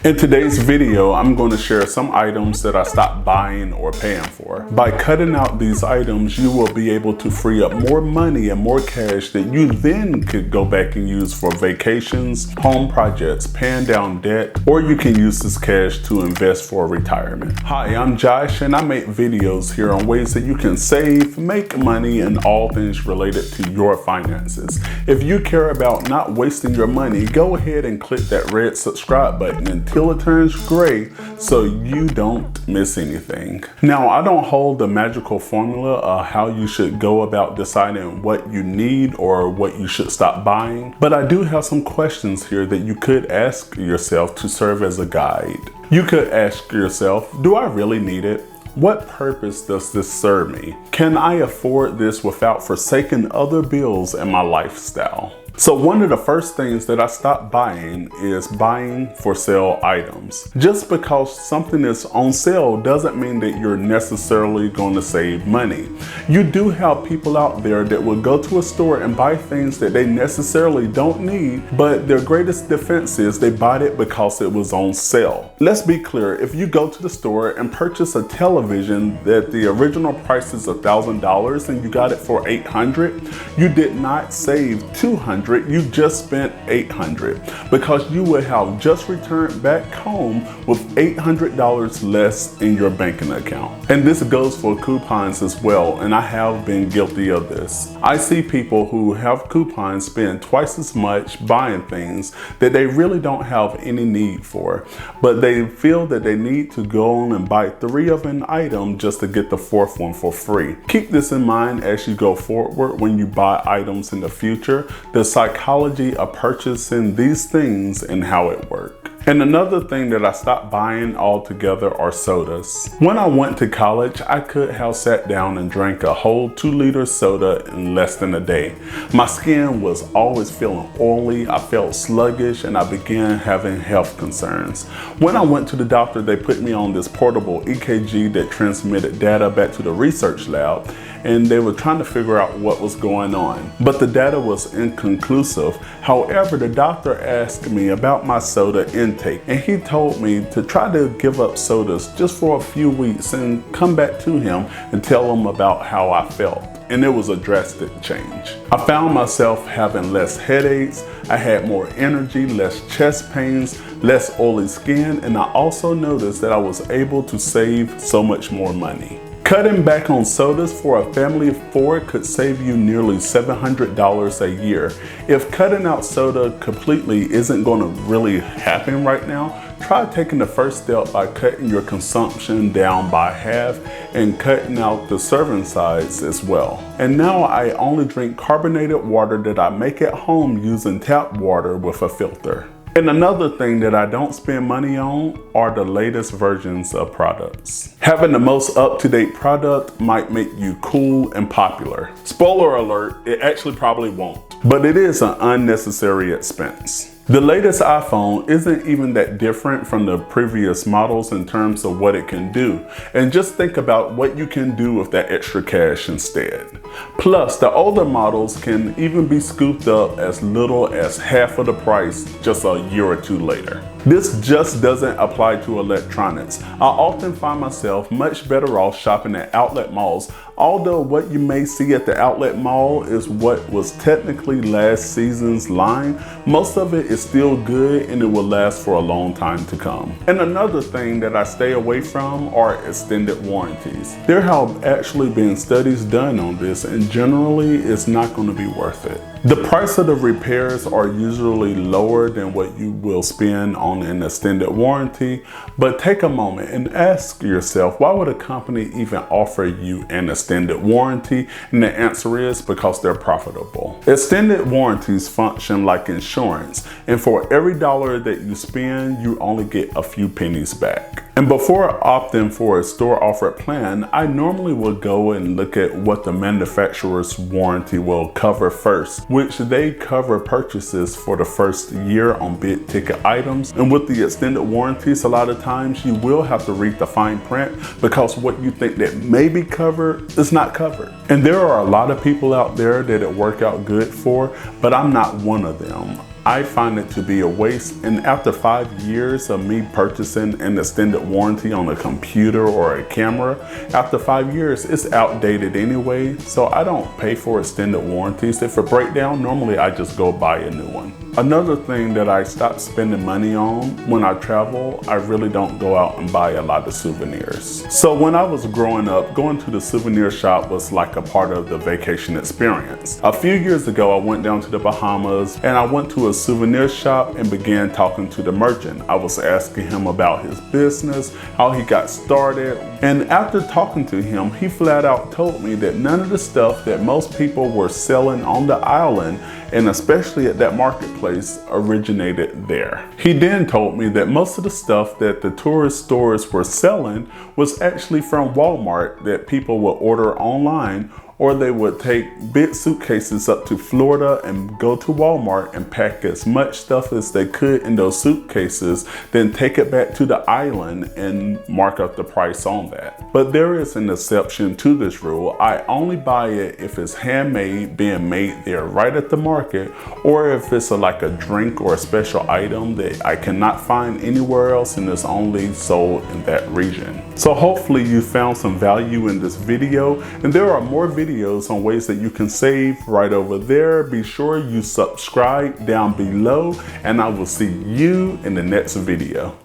In today's video, I'm going to share some items that I stopped buying or paying for. By cutting out these items, you will be able to free up more money and more cash that you then could go back and use for vacations, home projects, paying down debt, or you can use this cash to invest for retirement. Hi, I'm Josh and I make videos here on ways that you can save, make money, and all things related to your finances. If you care about not wasting your money, go ahead and click that red subscribe button until it turns gray so you don't miss anything. Now, I don't hold the magical formula of how you should go about deciding what you need or what you should stop buying, but I do have some questions here that you could ask yourself to serve as a guide. You could ask yourself, do I really need it? What purpose does this serve me? Can I afford this without forsaking other bills and my lifestyle? So one of the first things that I stopped buying is buying for sale items. Just because something is on sale doesn't mean that you're necessarily going to save money. You do have people out there that will go to a store and buy things that they necessarily don't need, but their greatest defense is they bought it because it was on sale. Let's be clear, if you go to the store and purchase a television that the original price is $1,000 and you got it for $800, you did not save $200. You just spent $800 because you would have just returned back home with $800 less in your banking account. And this goes for coupons as well, and I have been guilty of this. I see people who have coupons spend twice as much buying things that they really don't have any need for, but they feel that they need to go on and buy 3 of an item just to get the 4th one for free. Keep this in mind as you go forward when you buy items in the future. The psychology of purchasing these things and how it works. And another thing that I stopped buying altogether are sodas. When I went to college, I could have sat down and drank a whole 2-liter soda in less than a day. My skin was always feeling oily, I felt sluggish, and I began having health concerns. When I went to the doctor, they put me on this portable EKG that transmitted data back to the research lab, and they were trying to figure out what was going on. But the data was inconclusive. However, the doctor asked me about my soda intake, and he told me to try to give up sodas just for a few weeks and come back to him and tell him about how I felt. And it was a drastic change. I found myself having less headaches, I had more energy, less chest pains, less oily skin, and I also noticed that I was able to save so much more money. Cutting back on sodas for a family of 4 could save you nearly $700 a year. If cutting out soda completely isn't going to really happen right now, try taking the first step by cutting your consumption down by half and cutting out the serving size as well. And now I only drink carbonated water that I make at home using tap water with a filter. And another thing that I don't spend money on are the latest versions of products. Having the most up-to-date product might make you cool and popular. Spoiler alert, it actually probably won't, but it is an unnecessary expense. The latest iPhone isn't even that different from the previous models in terms of what it can do. And just think about what you can do with that extra cash instead. Plus, the older models can even be scooped up as little as half of the price just a year or 2 later. This just doesn't apply to electronics. I often find myself much better off shopping at outlet malls, although what you may see at the outlet mall is what was technically last season's line. Most of it is still good and it will last for a long time to come. And another thing that I stay away from are extended warranties. There have actually been studies done on this, and generally it's not going to be worth it. The price of the repairs are usually lower than what you will spend on an extended warranty, but take a moment and ask yourself, why would a company even offer you an extended warranty? And the answer is because they're profitable. Extended warranties function like insurance, and for every dollar that you spend, you only get a few pennies back. And before opting for a store offered plan, I normally will go and look at what the manufacturer's warranty will cover first, which they cover purchases for the first year on big ticket items. And with the extended warranties, a lot of times you will have to read the fine print because what you think that may be covered is not covered. And there are a lot of people out there that it work out good for, but I'm not one of them. I find it to be a waste, and after 5 years of me purchasing an extended warranty on a computer or a camera, after 5 years it's outdated anyway, so I don't pay for extended warranties. If it breaks down, normally I just go buy a new one. Another thing that I stopped spending money on when I travel, I really don't go out and buy a lot of souvenirs. So when I was growing up, going to the souvenir shop was like a part of the vacation experience. A few years ago, I went down to the Bahamas and I went to a souvenir shop and began talking to the merchant. I was asking him about his business, how he got started, and after talking to him, he flat out told me that none of the stuff that most people were selling on the island, and especially at that marketplace, originated there. He then told me that most of the stuff that the tourist stores were selling was actually from Walmart that people would order online, or they would take big suitcases up to Florida and go to Walmart and pack as much stuff as they could in those suitcases, then take it back to the island and mark up the price on that. But there is an exception to this rule. I only buy it if it's handmade, being made there right at the market, or if it's like a drink or a special item that I cannot find anywhere else and is only sold in that region. So hopefully you found some value in this video, and there are more videos on ways that you can save right over there. Be sure you subscribe down below, and I will see you in the next video.